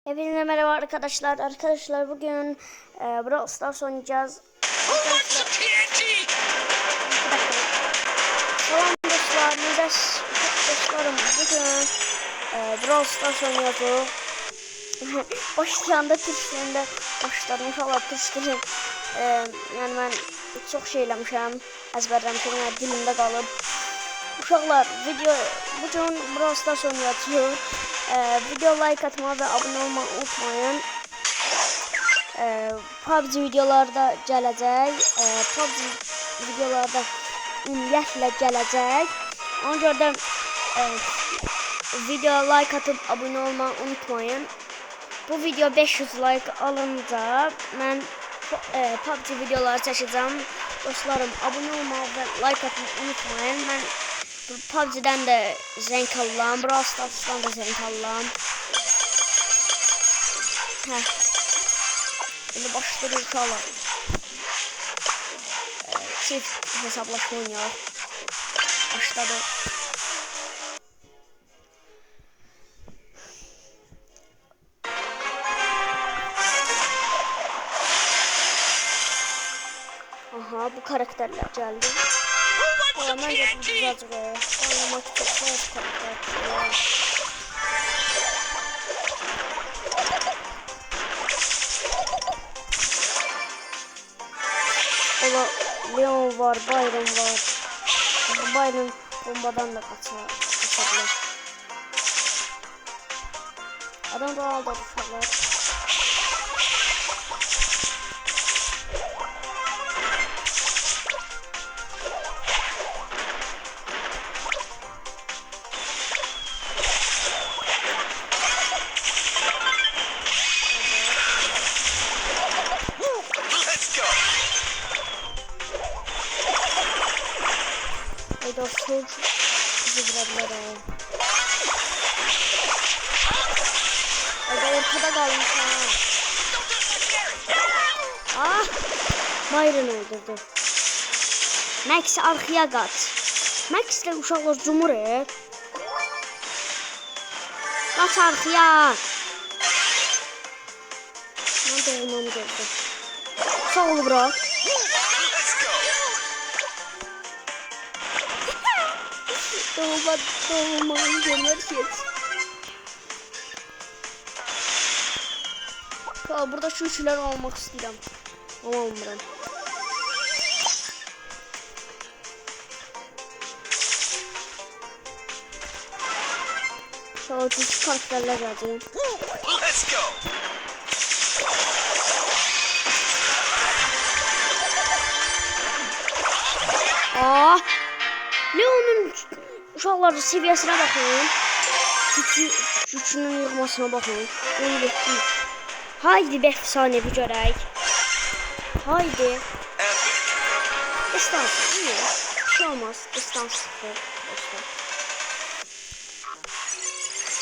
Hepinize merhaba arkadaşlar. Bugün Brawl Stars oynayacağız. Selam dostlar. Dostlarım bugün Brawl Stars oynuyoruz. Başlayanda Türkçe'de başladım. İnşallah Türkçe'de yani ben çok şey eləmişəm. Əzbərləmişəm. Yəni dilimdə qalıb. Uşaqlar bugün Brawl Stars oynayacağız. Video like atmayı ve abone olmayı unutmayın. PUBG videolarda gələcək. PUBG videolarda ümumiyyətlə gələcək. Ona görə də video like atıp abone olmayı unutmayın. Bu video 500 like alınca mən PUBG videoları çəkəcəm. Dostlarım, abone olmayı ve like atmayı unutmayın. Mən PUBG'den de zevk alıram, Brawl Stars'tan da zevk alıram. Şimdi başlıyoruz uşaqlar. Çift hesaplaşma oynayaq. Başladı. Aha, bu karakterler geldi. Bence bu güzelce oynamak çok zor karakter. Ola Leon var, Byron var. Byron bombadan da kaçabilir. Adam da aldı uşaqlar. Çok güzel ortada kalmış ha. Byron öldürdü. Max arkaya kaç. Max ile uşaqlar cumhur et. Kaç arkaya. Ne doğumam geldi. Sağ ol bro. Doğumam gelmez. Burada şu üçler almak istedim. Ama almıram. Şu üç karakterler geldi. Leon'un uşaqların seviyesine bakın. Gücünün yığmasına bakın. 17. Haydi bir saniye bir görək. Haydi. Distans iyi. Bir şey olmaz. Distans sıfır.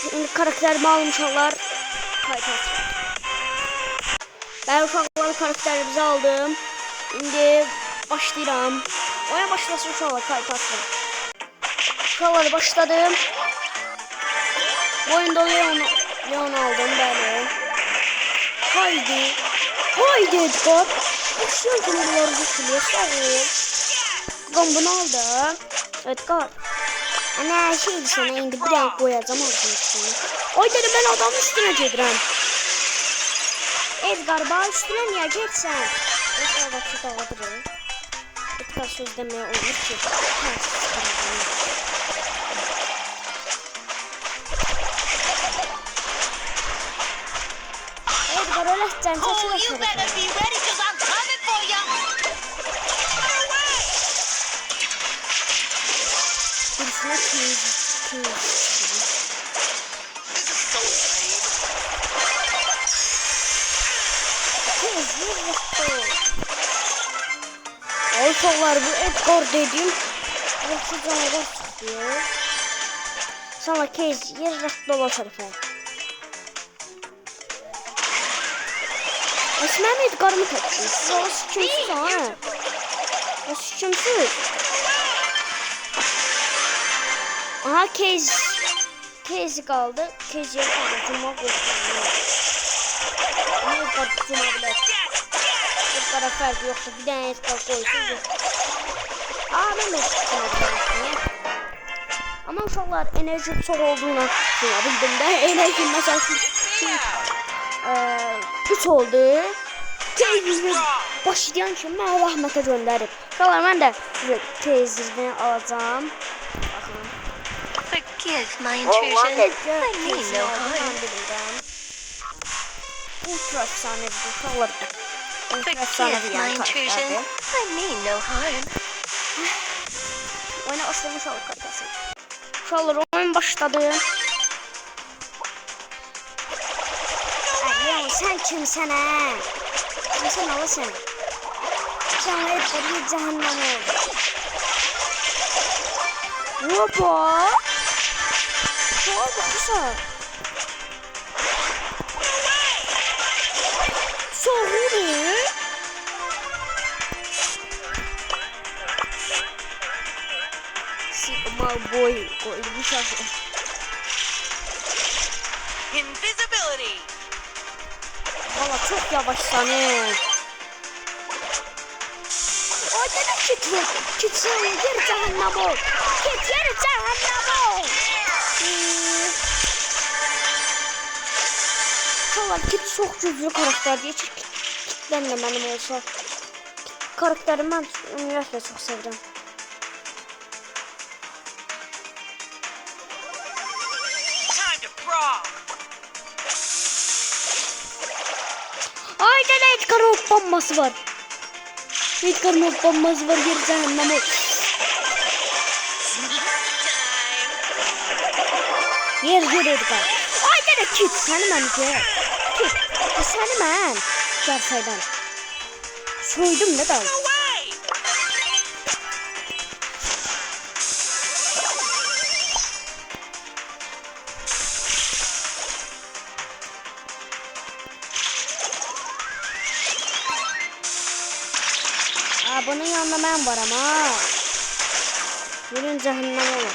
Şimdi karakterimi aldım uşaqlar. Ben uşaqların karakterimizi aldım. Şimdi başlayıram. Oyuna başlasın uşaqlar kaytasın. Uşaqlar başladım. Bu oyunda Leon aldım böyle. Haydi. Haydi Edgar. Başlıyor bunları getiriyor. Sağ ol. Ben bunu aldım. Edgar. Ana şeydi sana indi bir daha koyacağım ağzının üstüne. Oy dedim ben adamın üstüne gedirəm. Edgar bana üstüne niye geçsen? Edgar bak şu dağıdırım. Edgar söz demeye olmuş ki. Edgar öyle sen saçı da birisine Uşaqlar bu Edgar dedim. Yoksa canavar çıkıyor. Sana kez yer rastlı olan tarafa. Esməm Edgar'ımı təksin. Siz o sikimsiz ha. O sikimsiz. Aha kez kaldı. Kez yapalım. Cuma koşuyor. Edgar tutma bilər. Edgar'a fərqi yoxdur. Bir dənə Edgar qoysun. Mən də tutma biləm. Ama uşaqlar enerji çox olduğuna tutma bildim də. Enerji məsəl üçün 3 oldu. Teyzini başlayan kimi mənə rəhmətə göndərib. Uşaqlar mən də teyzini alacağım. Forgive my intrusion. I mean no harm. Ultra efsanevi uşaqlar. Forgive my intrusion. I mean no harm. Oyuna başlamış uşaqlar kartası. Uşaqlar oyun başladı. Leon sen kimsən hə? Kimsən alasın? Sen o Edgar'ı cehennem ol. Hoppa. Çok güzel. Soğudu. Sigma boy koymuş aslında. Invisibility. Valla çok yavaşlanır. O da kitler. Kitler gir cehennem ol. Kitler cehennem ol. Valla kit çok güçlü karakter diye kitlen de benim olsa. Karakterimi ben üniversitede çok sevdim. Aynen Edgar'ın hop bombası var. Edgar'ın hop bombası var. Geri cehennem ol. Yer Edgar. Aynen kit. Seni ben gel. Kit. Seni ben. Gerçekten. Soydum ne dal. Bunun yanında ben var ama. Yürün cehennem olun.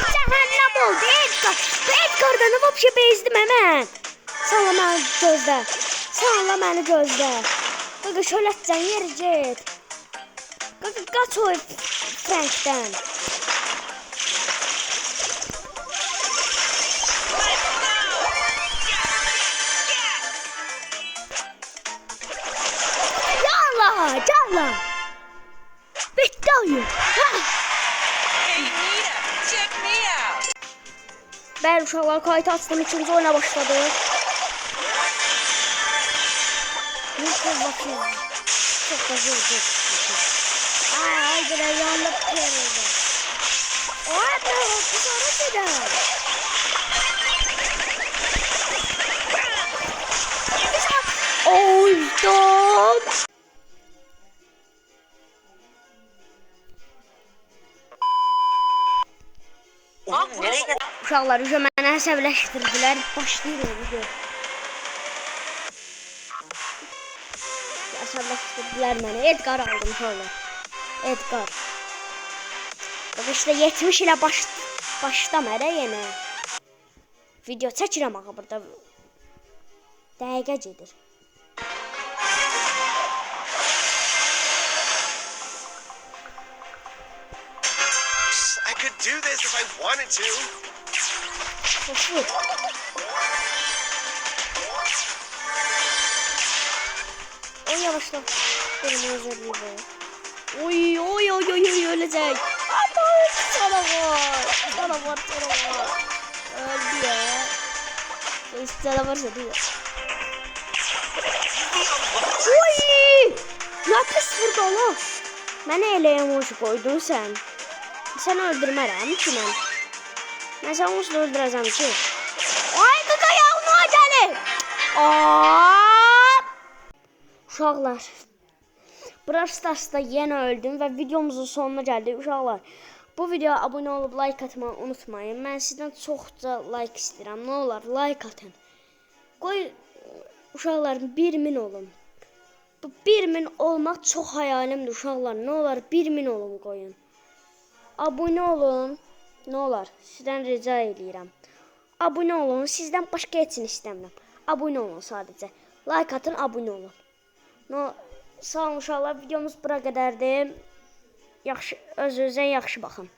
Cehennem oldu Edgar. Edgar'dan vapşe bezdim hemen. Sağla beni gözle. Sağla beni gözle. Qaqa şöylətcən yer get. Qaqa qaç o Frank'dən. Canla. Bitti oyun. Ben uşaqlar kayıt açtım. 3-cü oyuna başladık. Nasıl bakayım? Çok da zor. Haydi de yanlık kırıldı. Oy be hoppu sonra gider. Oy stop. Uşaqlar üzə mənə əsəbləşdirdilər. Başlayırıq video. Əsəbləşdirdilər mənə. Edgar aldım uşaqlar. Edgar. Bak işte 70 ilə başlam hələ yenə. Video çəkirəm ağa burada. Dəqiqə gedir. I could do this if I wanted to. Koşur. Oy yavaşla. Benim özelliği bu. Oy ölecek. Ama canavar. Öldü ya. Canavar değil. Oy! Ne pis vurdu lan? Beni elə emoji koydun sen. Sen öldürmərəm ki mən. Mən səni onsuz öldürəcəm ki. Ay qaqa yağma gəlir. Uşaqlar. Brawl Stars'da yenə öldüm və videomuzun sonuna gəldik uşaqlar. Bu videoya abunə olub like atmayı unutmayın. Mən sizdən çoxca like istəyirəm. Nə olar like atın. Qoy uşaqlar 1000 olun. Bu 1000 olmaq çox hayalimdir uşaqlar. Nə olar 1000 olun qoyun. Abunə olun. Nə olar? Sizdən rica edirəm. Abunə olun. Sizdən başqa heç nə istəmirəm. Abunə olun sadəcə. Like atın, abunə olun. Sağ olun uşaqlar. Videomuz bura qədərdir. Yaxşı, özünüzə yaxşı baxın.